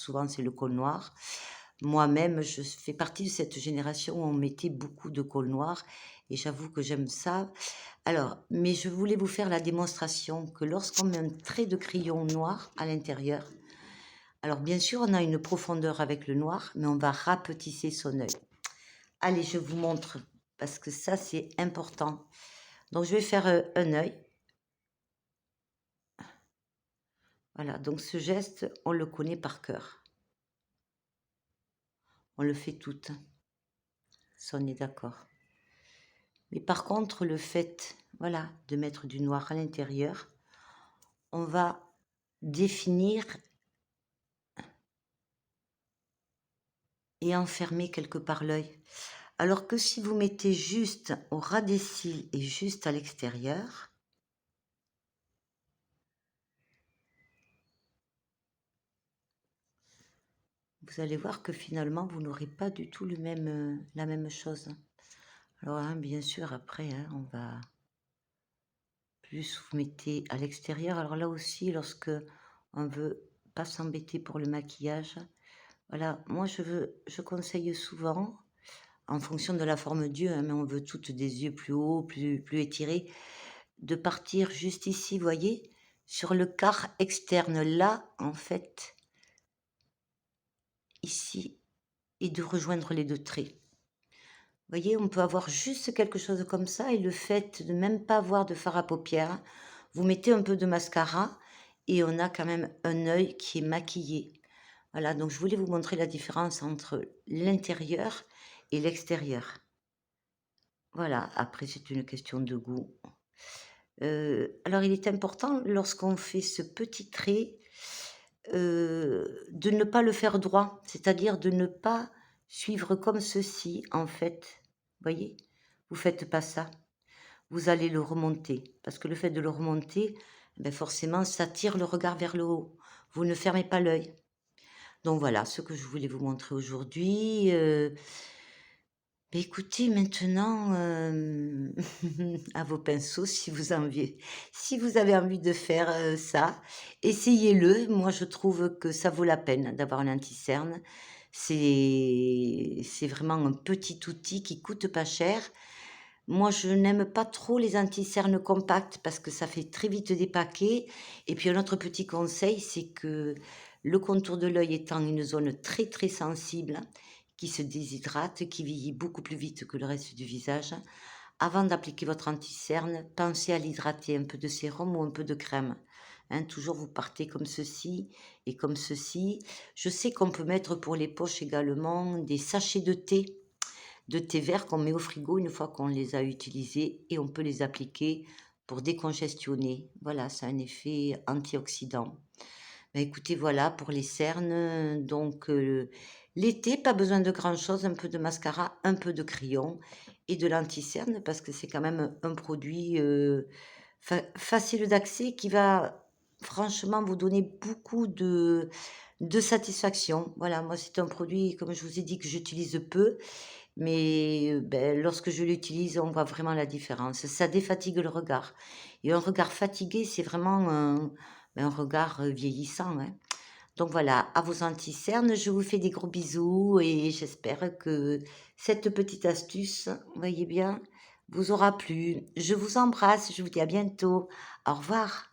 souvent c'est le col noir. Moi-même, je fais partie de cette génération où on mettait beaucoup de col noir et j'avoue que j'aime ça. Alors, mais je voulais vous faire la démonstration que lorsqu'on met un trait de crayon noir à l'intérieur, alors bien sûr, on a une profondeur avec le noir, mais on va rapetisser son œil. Allez, je vous montre, parce que ça, c'est important. Donc, je vais faire un œil. Voilà, donc ce geste, on le connaît par cœur. On le fait toutes, si on est d'accord. Mais par contre, le fait, voilà, de mettre du noir à l'intérieur, on va définir et enfermer quelque part l'œil. Alors que si vous mettez juste au ras des cils et juste à l'extérieur, vous allez voir que finalement, vous n'aurez pas du tout la même chose. Alors, hein, bien sûr, après, hein, on va plus vous mettez à l'extérieur. Alors là aussi, lorsque on veut pas s'embêter pour le maquillage, voilà, moi je conseille souvent, en fonction de la forme d'yeux, hein, mais on veut toutes des yeux plus hauts, plus étirés, de partir juste ici, voyez, sur le quart externe, là, en fait, ici, et de rejoindre les deux traits. Vous voyez, on peut avoir juste quelque chose comme ça, et le fait de même pas avoir de fard à paupières, vous mettez un peu de mascara, et on a quand même un œil qui est maquillé. Voilà, donc je voulais vous montrer la différence entre l'intérieur et l'extérieur. Voilà, après c'est une question de goût. Alors il est important, lorsqu'on fait ce petit trait, de ne pas le faire droit, c'est-à-dire de ne pas suivre comme ceci, en fait. Vous voyez? Vous faites pas ça. Vous allez le remonter, parce que le fait de le remonter, ben forcément, ça tire le regard vers le haut. Vous ne fermez pas l'œil. Donc voilà, ce que je voulais vous montrer aujourd'hui. Écoutez, maintenant, à vos pinceaux, si vous avez envie de faire ça, essayez-le. Moi, je trouve que ça vaut la peine d'avoir un anti-cerne. C'est vraiment un petit outil qui coûte pas cher. Moi, je n'aime pas trop les anti-cernes compacts parce que ça fait très vite des paquets. Et puis, un autre petit conseil, c'est que le contour de l'œil étant une zone très très sensible, qui se déshydrate, qui vieillit beaucoup plus vite que le reste du visage, avant d'appliquer votre anti-cerne, pensez à l'hydrater, un peu de sérum ou un peu de crème. Hein, toujours vous partez comme ceci et comme ceci. Je sais qu'on peut mettre pour les poches également des sachets de thé vert qu'on met au frigo une fois qu'on les a utilisés et on peut les appliquer pour décongestionner. Voilà, ça a un effet antioxydant. Ben, écoutez, voilà pour les cernes. Donc, l'été, pas besoin de grand-chose, un peu de mascara, un peu de crayon et de l'anti-cerne parce que c'est quand même un produit facile d'accès qui va franchement vous donner beaucoup de satisfaction. Voilà, moi c'est un produit, comme je vous ai dit, que j'utilise peu, mais ben, lorsque je l'utilise, on voit vraiment la différence. Ça défatigue le regard. Et un regard fatigué, c'est vraiment un regard vieillissant, hein. Donc voilà, à vos anti-cernes, je vous fais des gros bisous et j'espère que cette petite astuce, vous voyez bien, vous aura plu. Je vous embrasse, je vous dis à bientôt. Au revoir.